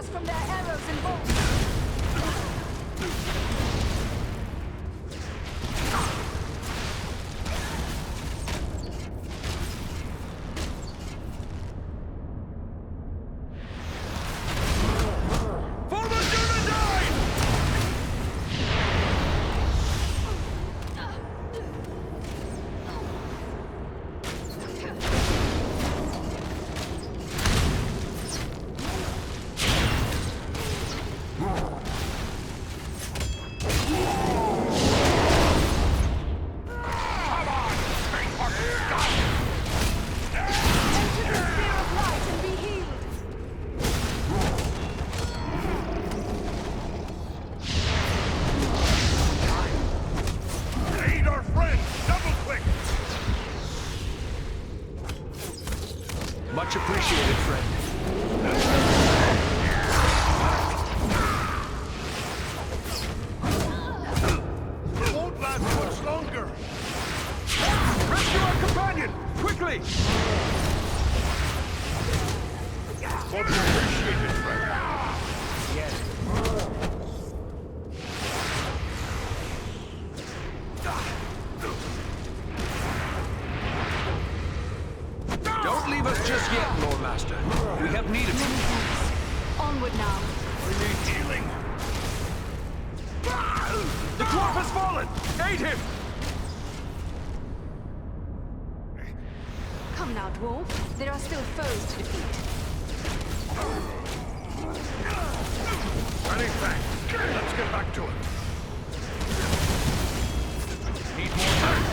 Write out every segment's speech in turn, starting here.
us from their arrows and bolts. Much appreciated, friend. It won't last much longer. Rescue our companion! Quickly! Much appreciated, friend. Yes. Don't leave us just yet, Lord Master. We have need of Many you. thanks. Onward now. We need healing. The dwarf has fallen! Aid him! Come now, dwarf. There are still foes to defeat. Many thanks. Let's get back to it. Need more time.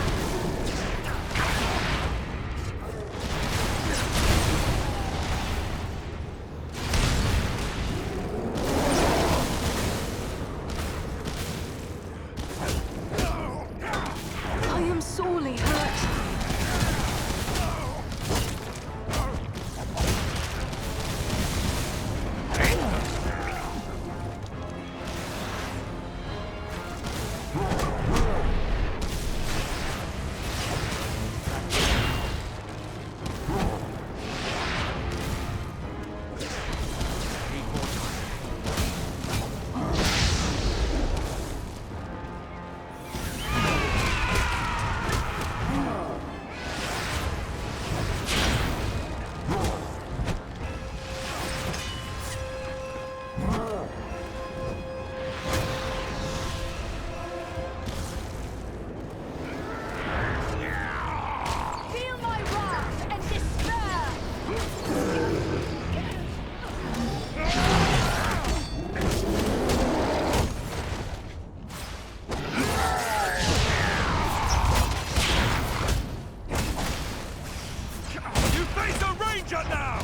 I am sorely hurt. Feel my wrath and despair! You face a ranger now!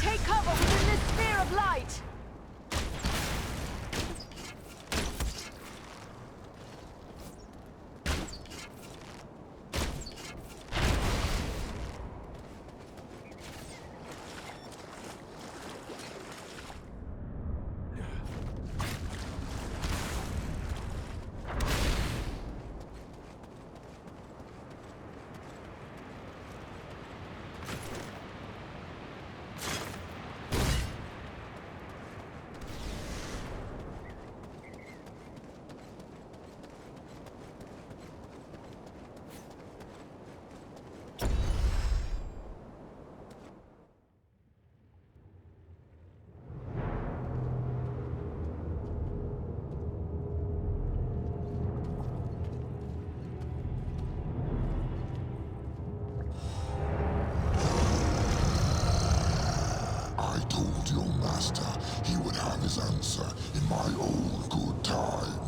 Take cover within this sphere of light! I told your master he would have his answer in my own good time.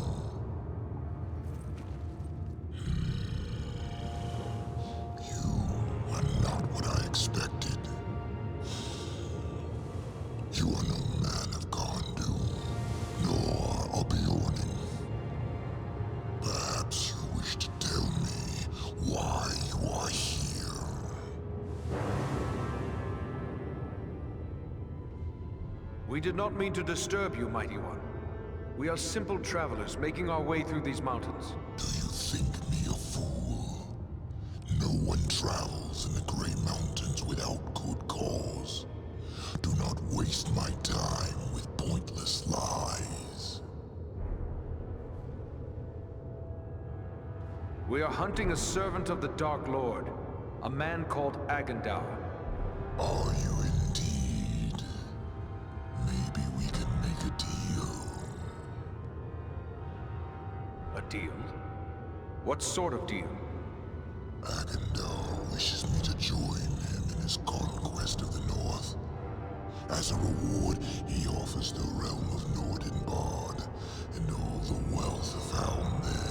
You are not what I expected. You are no man of Gondu, nor of Bjornen. But We did not mean to disturb you, Mighty One. We are simple travelers making our way through these mountains. Do you think me a fool? No one travels in the Grey Mountains without good cause. Do not waste my time with pointless lies. We are hunting a servant of the Dark Lord, a man called Agendaur. Are you indeed? Maybe we can make a deal. A deal? What sort of deal? Agendaur wishes me to join him in his conquest of the North. As a reward, he offers the realm of Nordenbard and all the wealth found there.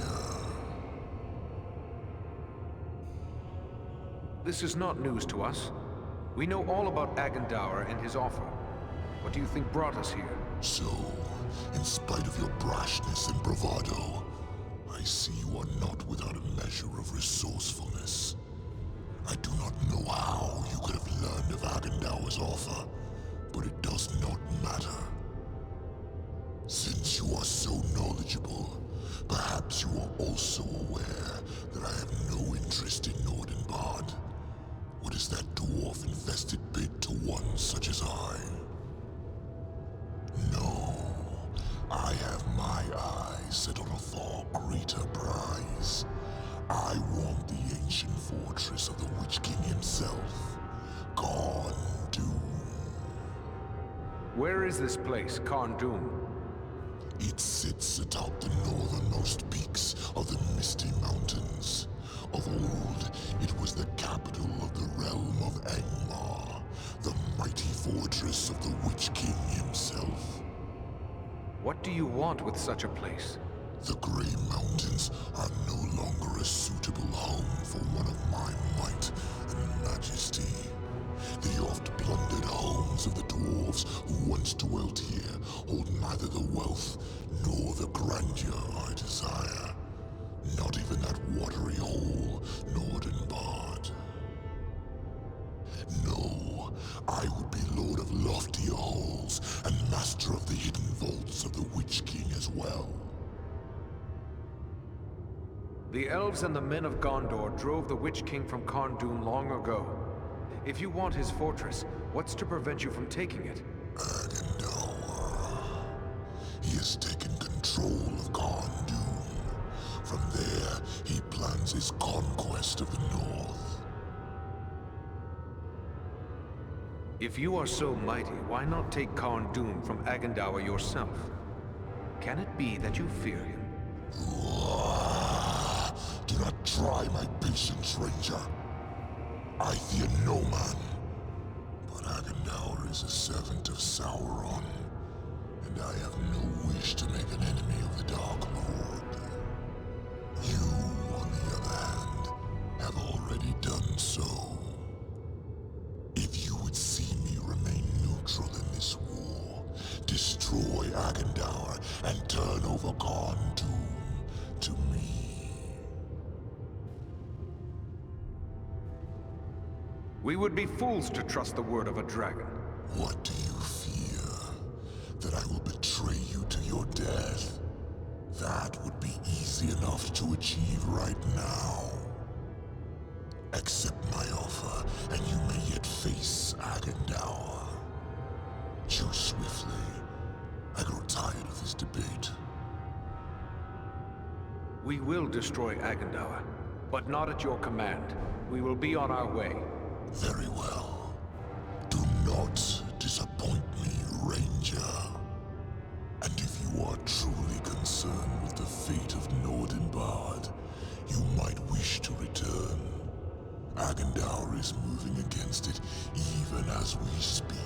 This is not news to us. We know all about Agendaur and his offer. What do you think brought us here? So, in spite of your brashness and bravado, I see you are not without a measure of resourcefulness. I do not know how you could have learned of Agendaur's offer, but it does not matter. Since you are so knowledgeable, perhaps you are also aware that I have no interest in Nordenbard. What is that dwarf-infested bit to one such as I? No, I have my eyes set on a far greater prize. I want the ancient fortress of the Witch King himself, Karn Doom. Where is this place, Karn Doom? It sits atop the northernmost peaks of the Misty Mountains. Of old, it was the capital of the realm of Angmar, the mighty fortress of the Witch King himself. What do you want with such a place? The Grey Mountains are no longer a suitable home for one of my might and majesty. The oft-plundered homes of the dwarves who once dwelt here hold neither the wealth nor the grandeur I desire. Not even that watery hole, Nordenbard. No, I would be lord of loftier halls and master of the hidden vaults of the Witch King as well. The elves and the men of Gondor drove the Witch King from Karn Doom long ago. If you want his fortress, what's to prevent you from taking it? Agendaur. He has taken control of Karn Doom. From there, he plans his conquest of the North. If you are so mighty, why not take Karn Doom from Agendaur yourself? Can it be that you fear him? Do not try my patience, Ranger. I fear no man. But Agendaur is a servant of Sauron, and I have no wish to make an enemy of the Dark Lord. You, on the other hand, have already done so. If you would see me remain neutral in this war, destroy Agendaur and turn over Karn Doom to me. We would be fools to trust the word of a dragon. What do you fear? That I will betray you to your death? That would be easy enough to achieve right now. Accept my offer, and you may yet face Agendaur. Choose swiftly. I grow tired of this debate. We will destroy Agendaur, but not at your command. We will be on our way. Very well. Do not disappoint me, Ranger. And if you are truly concerned with the fate of Nordenbard, you might wish to return. Agendaur is moving against it even as we speak.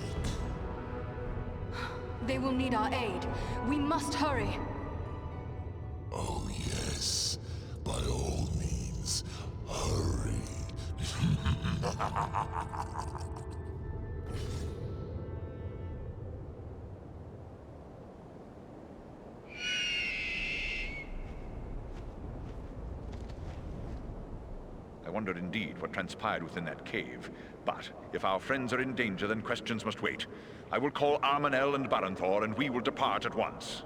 They will need our aid. We must hurry. Oh yes, by all means, hurry. I wonder indeed what transpired within that cave. But if our friends are in danger, then questions must wait. I will call Armanel and Baranthor, and we will depart at once.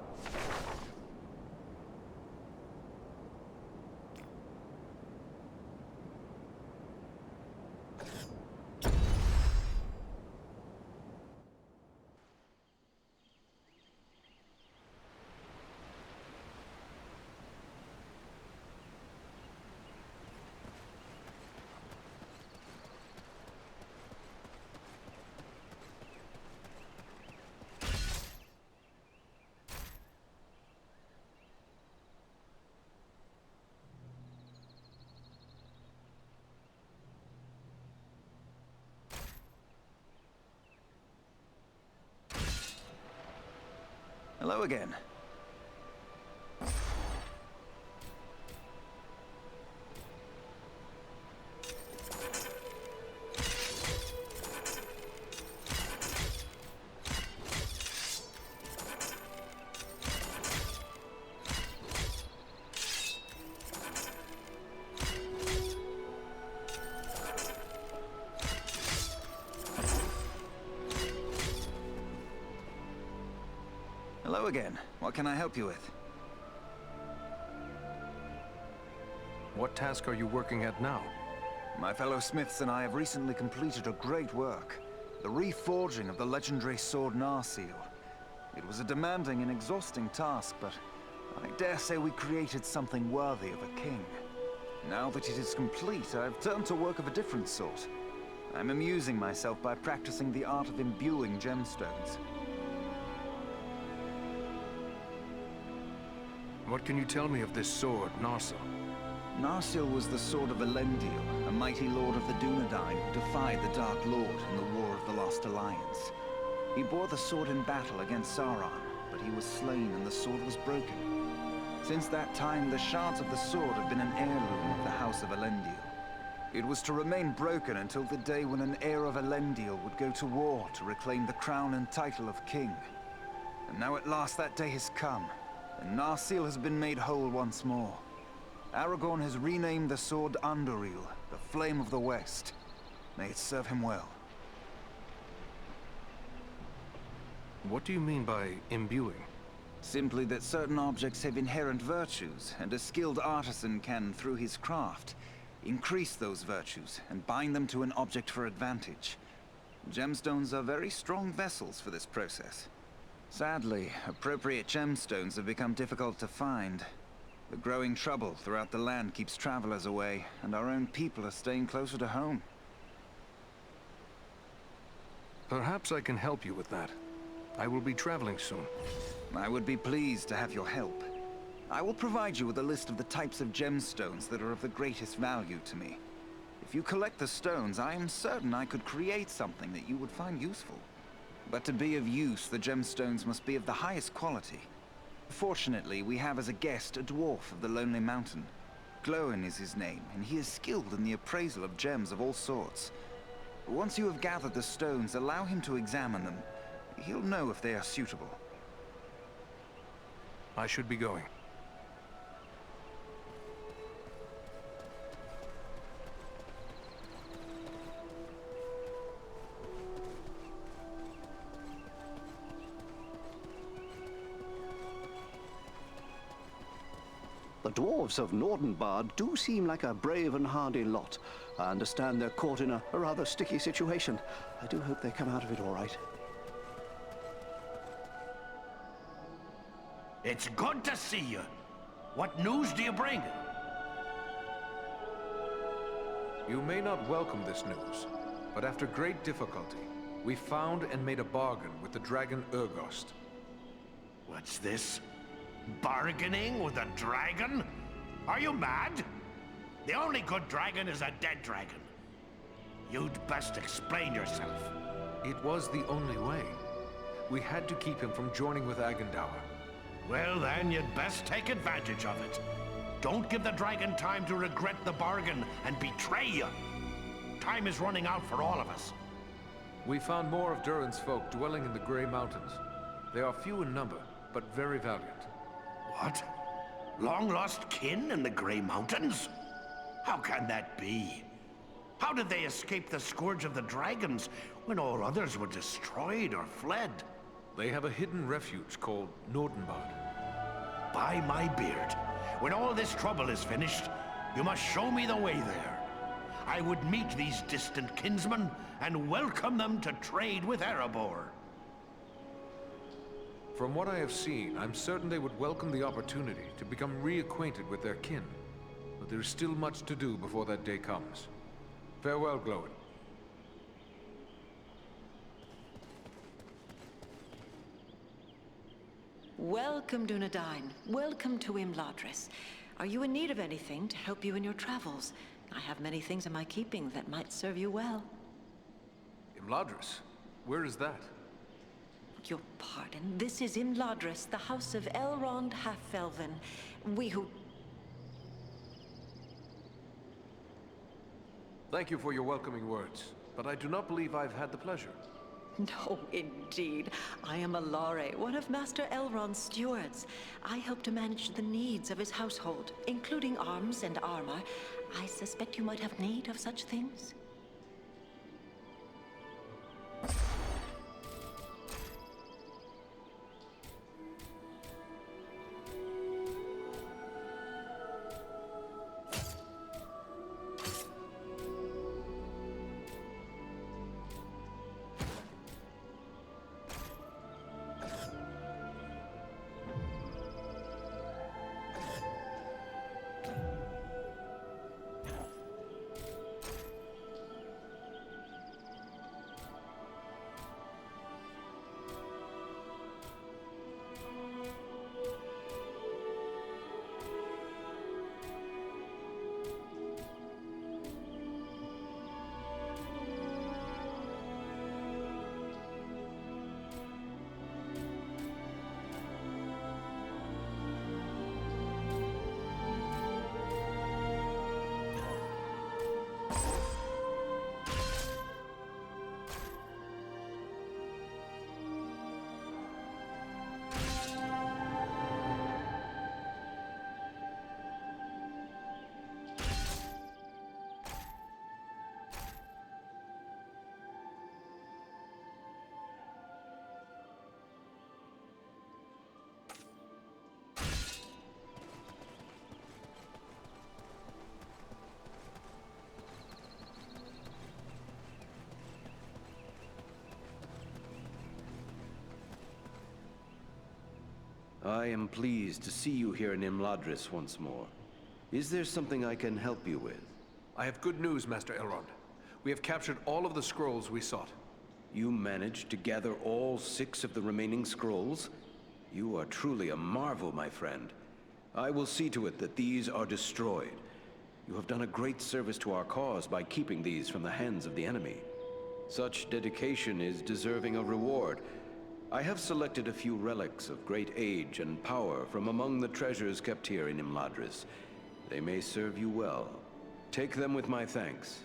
Hello again. Hello again. What can I help you with? What task are you working at now? My fellow smiths and I have recently completed a great work. The reforging of the legendary sword Narsil. It was a demanding and exhausting task, but I dare say we created something worthy of a king. Now that it is complete, I've turned to work of a different sort. I'm amusing myself by practicing the art of imbuing gemstones. What can you tell me of this sword, Narsil? Narsil was the sword of Elendil, a mighty lord of the Dunedain who defied the Dark Lord in the War of the Lost Alliance. He bore the sword in battle against Sauron, but he was slain and the sword was broken. Since that time, the shards of the sword have been an heirloom of the House of Elendil. It was to remain broken until the day when an heir of Elendil would go to war to reclaim the crown and title of king. And now at last that day has come, and Narsil has been made whole once more. Aragorn has renamed the sword Anduril, the Flame of the West. May it serve him well. What do you mean by imbuing? Simply that certain objects have inherent virtues, and a skilled artisan can, through his craft, increase those virtues and bind them to an object for advantage. Gemstones are very strong vessels for this process. Sadly, appropriate gemstones have become difficult to find. The growing trouble throughout the land keeps travelers away, and our own people are staying closer to home. Perhaps I can help you with that. I will be traveling soon. I would be pleased to have your help. I will provide you with a list of the types of gemstones that are of the greatest value to me. If you collect the stones, I am certain I could create something that you would find useful. But to be of use, the gemstones must be of the highest quality. Fortunately, we have as a guest a dwarf of the Lonely Mountain. Glóin is his name, and he is skilled in the appraisal of gems of all sorts. Once you have gathered the stones, allow him to examine them. He'll know if they are suitable. I should be going. The dwarves of Nordenbard do seem like a brave and hardy lot. I understand they're caught in a rather sticky situation. I do hope they come out of it all right. It's good to see you. What news do you bring? You may not welcome this news, but after great difficulty, we found and made a bargain with the dragon Urgost. What's this? Bargaining with a dragon? Are you mad? The only good dragon is a dead dragon. You'd best explain yourself. It was the only way. We had to keep him from joining with Agandaur. Well then, you'd best take advantage of it. Don't give the dragon time to regret the bargain and betray you. Time is running out for all of us. We found more of Durin's folk dwelling in the Grey Mountains. They are few in number, but very valiant. What? Long-lost kin in the Grey Mountains? How can that be? How did they escape the scourge of the dragons when all others were destroyed or fled? They have a hidden refuge called Nordenbad. By my beard, when all this trouble is finished, you must show me the way there. I would meet these distant kinsmen and welcome them to trade with Erebor. From what I have seen, I'm certain they would welcome the opportunity to become reacquainted with their kin. But there is still much to do before that day comes. Farewell, Glowin. Welcome, Dunedain. Welcome to Imladris. Are you in need of anything to help you in your travels? I have many things in my keeping that might serve you well. Imladris? Where is that? Your pardon. This is Imladris, the house of Elrond Half-Elven. We who... Thank you for your welcoming words, but I do not believe I've had the pleasure. No, indeed. I am Alare, one of Master Elrond's stewards. I help to manage the needs of his household, including arms and armor. I suspect you might have need of such things. I am pleased to see you here in Imladris once more. Is there something I can help you with? I have good news, Master Elrond. We have captured all of the scrolls we sought. You managed to gather all 6 of the remaining scrolls? You are truly a marvel, my friend. I will see to it that these are destroyed. You have done a great service to our cause by keeping these from the hands of the enemy. Such dedication is deserving of reward. I have selected a few relics of great age and power from among the treasures kept here in Imladris. They may serve you well. Take them with my thanks.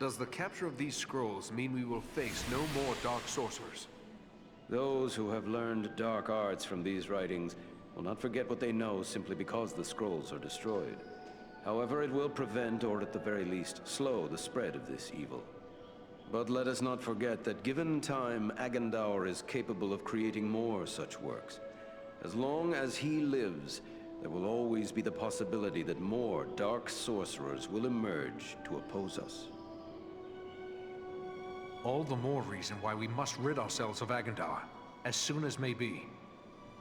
Does the capture of these scrolls mean we will face no more dark sorcerers? Those who have learned dark arts from these writings will not forget what they know simply because the scrolls are destroyed. However, it will prevent, or at the very least, slow the spread of this evil. But let us not forget that given time, Agandaur is capable of creating more such works. As long as he lives, there will always be the possibility that more dark sorcerers will emerge to oppose us. All the more reason why we must rid ourselves of Agandaur, as soon as may be.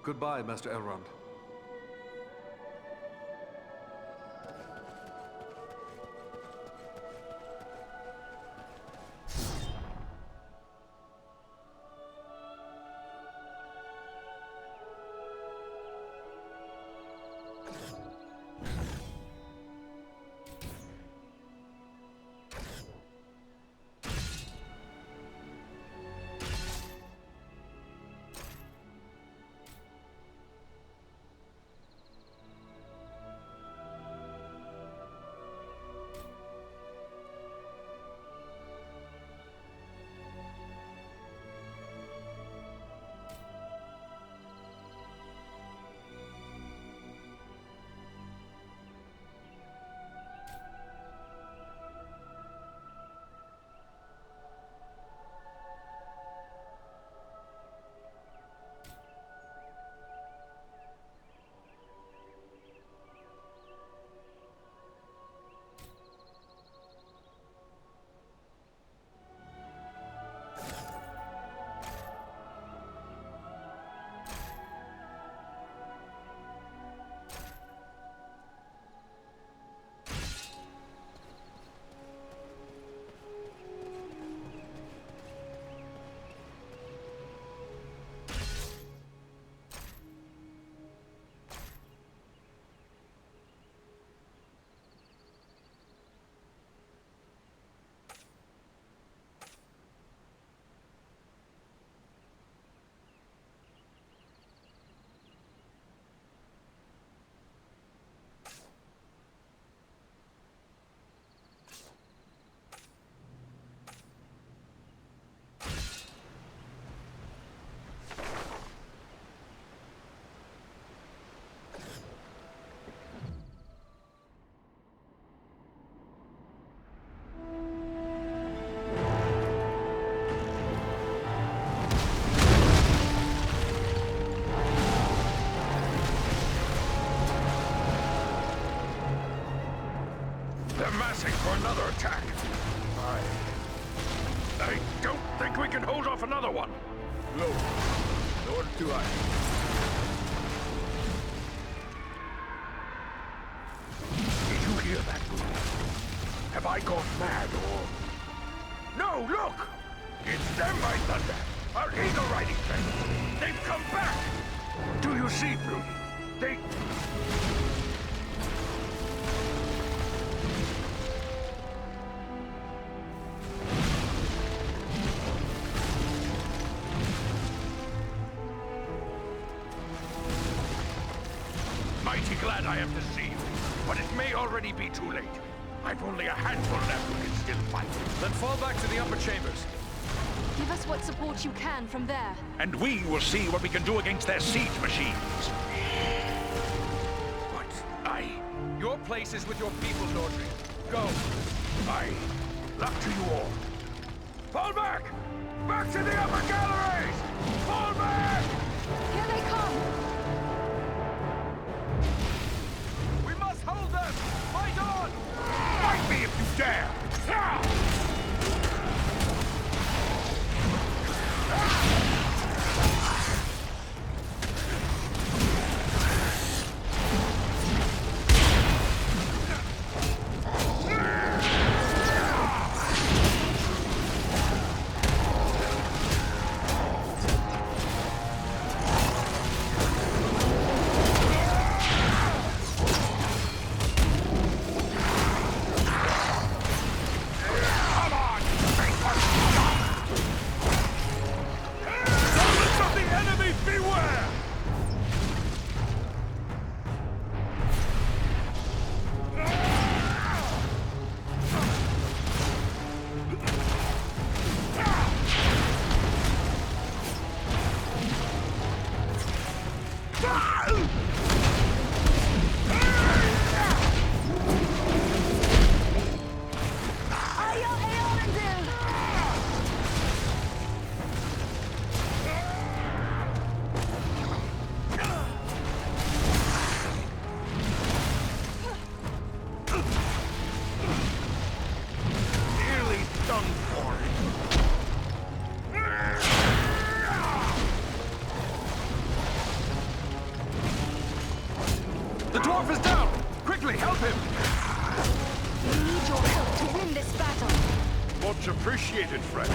Goodbye, Master Elrond. bracing for another attack. I don't think we can hold off another one. No, nor do I. Did you hear that? Have I gone mad or... No, look! It's them, my thunder! Our eagle riding thing! They've come back! Do you see, Blue? They... Mighty glad I am to see you, but it may already be too late. I've only a handful left who can still fight. Then fall back to the upper chambers. Give us what support you can from there. And we will see what we can do against their siege machines. But Your place is with your people, Nordry. Go. Luck to you all. Fall back! Back to the upper galleries! Fall back! Here they come! We must hold them! Fight on! Fight me if you dare! The dwarf is down! Quickly, help him! We need your help to win this battle. Much appreciated, friend.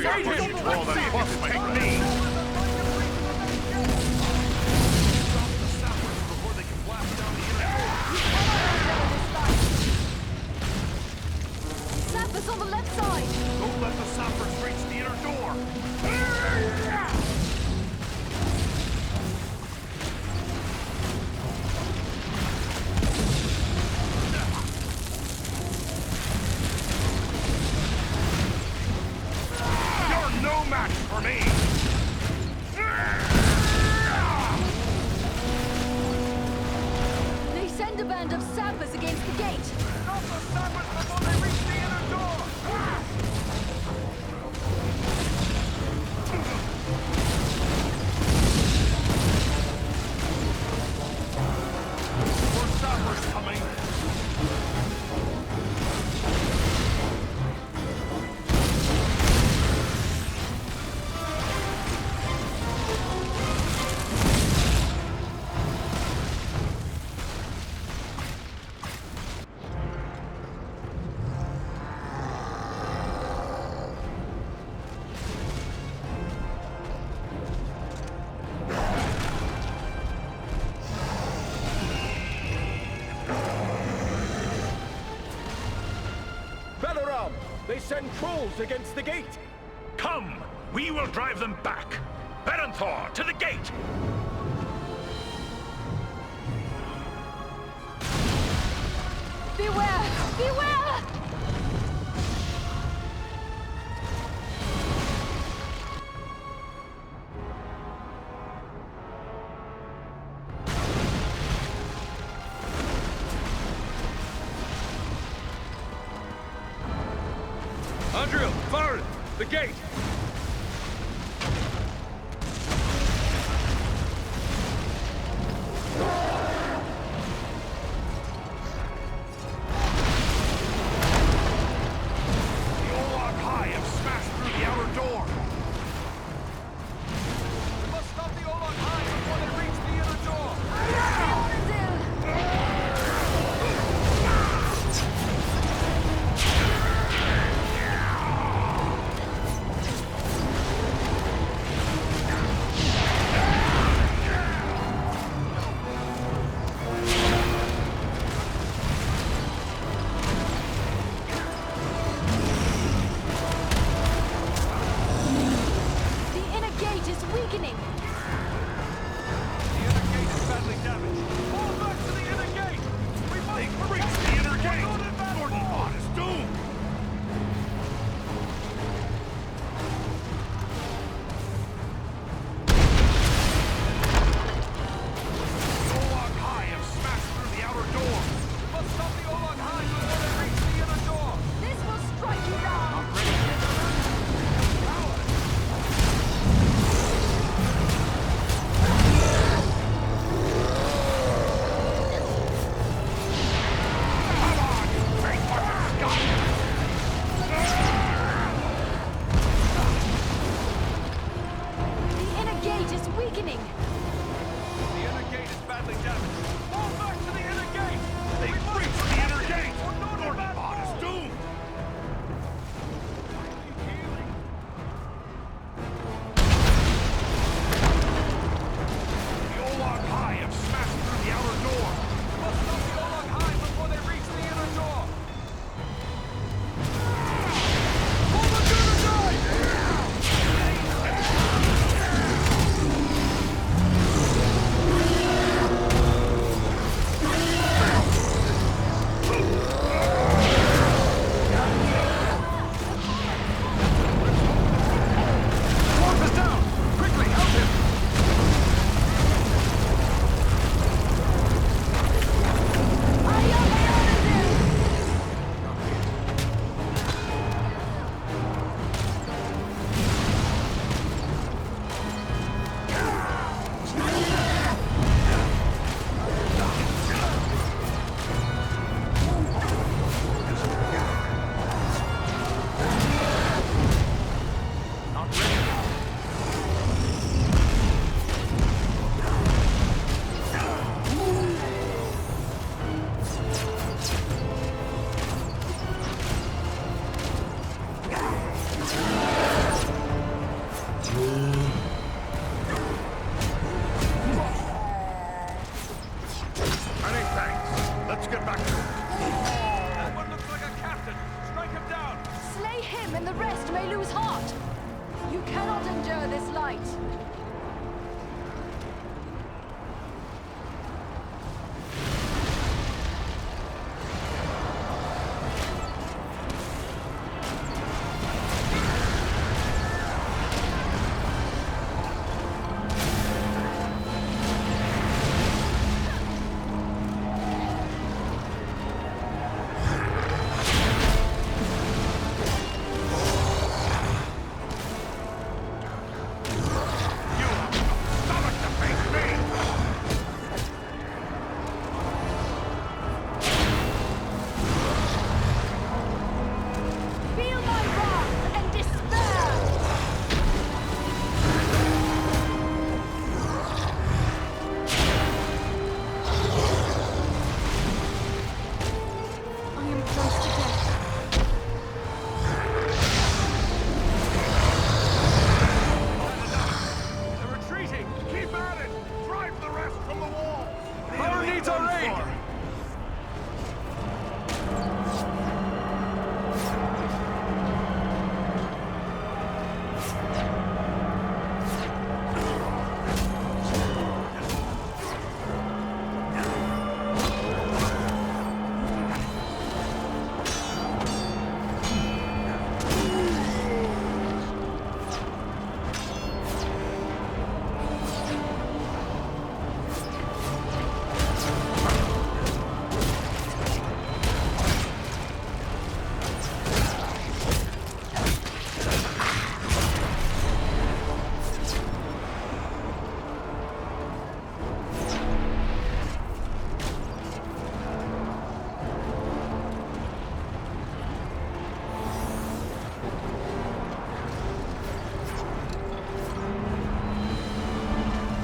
Warrior pushes more than plus technique. Sappers on the left side! Don't let the sappers reach the inner door. You're no match for me. They send a band of sappers against the gate! Stop the sappers before they reach the inner door! More sappers coming. Balaram! They send trolls against the gate! Come, we will drive them back. Berenthor, to the gate. Beware! Beware! Andrew, Varn! The gate! The Olog High have smashed through the outer door. We must stop the Olog High before they reach the inner door! the rest may lose heart. You cannot endure this light.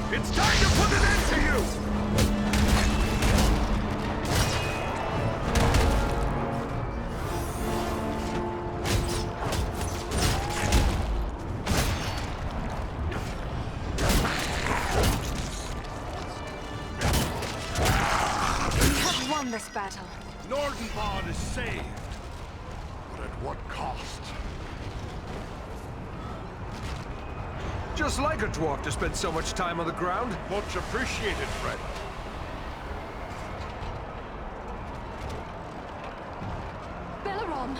It's time to put an end to you! We have won this battle. Nordenbad is saved. But at what cost? Just like a dwarf to spend so much time on the ground. Much appreciated, friend. Belleron!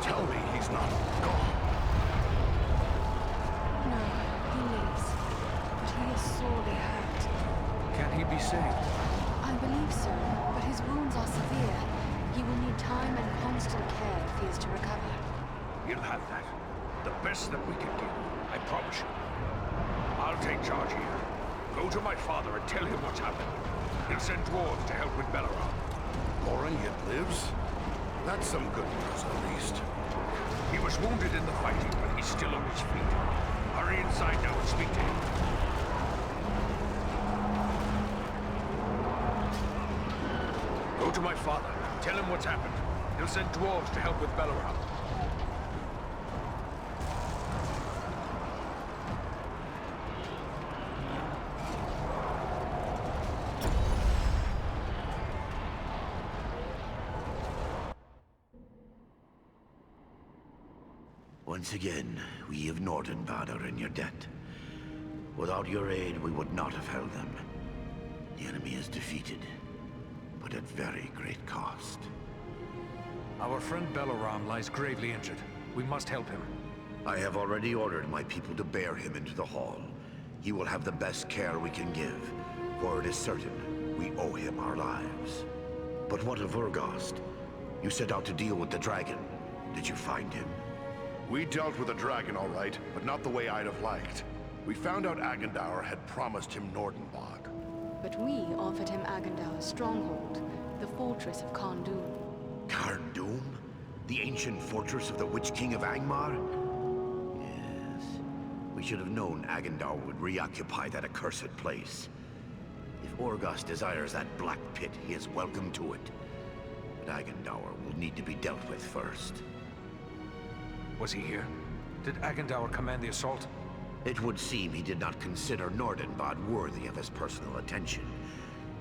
Tell me he's not gone. No, he lives. But he is sorely hurt. Can he be saved? I believe so, but his wounds are severe. He will need time and constant care if he is to recover. He'll have that. The best that we can give, I promise you. I'll take charge here. Go to my father and tell him what's happened. He'll send dwarves to help with Belleron. Goran yet lives? That's some good news, at least. He was wounded in the fighting, but he's still on his feet. Hurry inside now and speak to him. Go to my father. Tell him what's happened. He'll send dwarves to help with Belleron. Once again, we of Nordenbad are in your debt. Without your aid, we would not have held them. The enemy is defeated, but at very great cost. Our friend Belleron lies gravely injured. We must help him. I have already ordered my people to bear him into the hall. He will have the best care we can give, for it is certain we owe him our lives. But what of Urgost? You set out to deal with the dragon. Did you find him? We dealt with the dragon, all right, but not the way I'd have liked. We found out Agendaur had promised him Nordenbad. But we offered him Agendaur's stronghold, the fortress of Khandun. Khandun? The ancient fortress of the Witch King of Angmar? Yes. We should have known Agendaur would reoccupy that accursed place. If Urgost desires that black pit, he is welcome to it. But Agendaur will need to be dealt with first. Was he here? Did Agendaur command the assault? It would seem he did not consider Nordenbad worthy of his personal attention.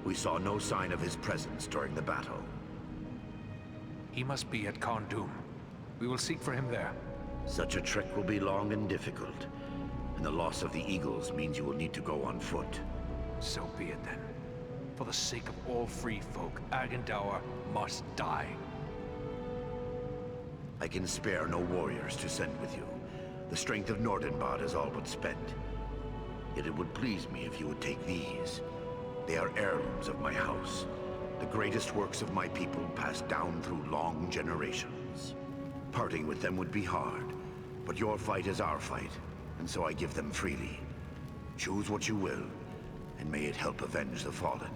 We saw no sign of his presence during the battle. He must be at Kondum. We will seek for him there. Such a trek will be long and difficult, and the loss of the Eagles means you will need to go on foot. So be it then. For the sake of all free folk, Agendour must die. I can spare no warriors to send with you. The strength of Nordenbad is all but spent. Yet it would please me if you would take these. They are heirlooms of my house. The greatest works of my people passed down through long generations. Parting with them would be hard, but your fight is our fight, and so I give them freely. Choose what you will, and may it help avenge the fallen.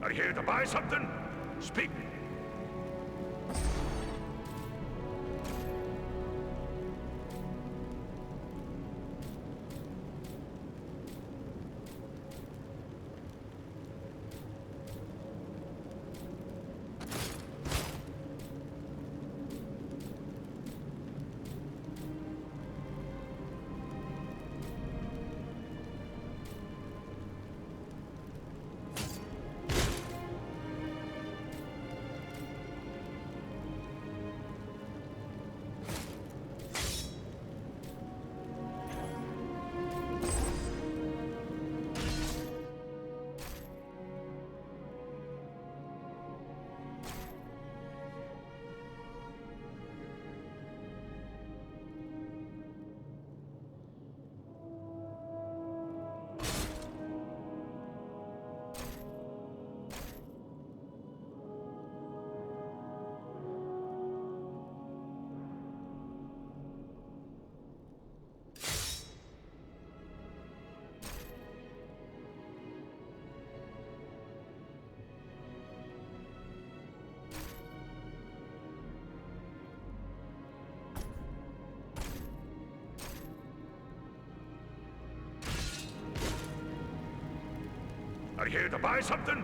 Are you here to buy something? Speak. Are you here to buy something?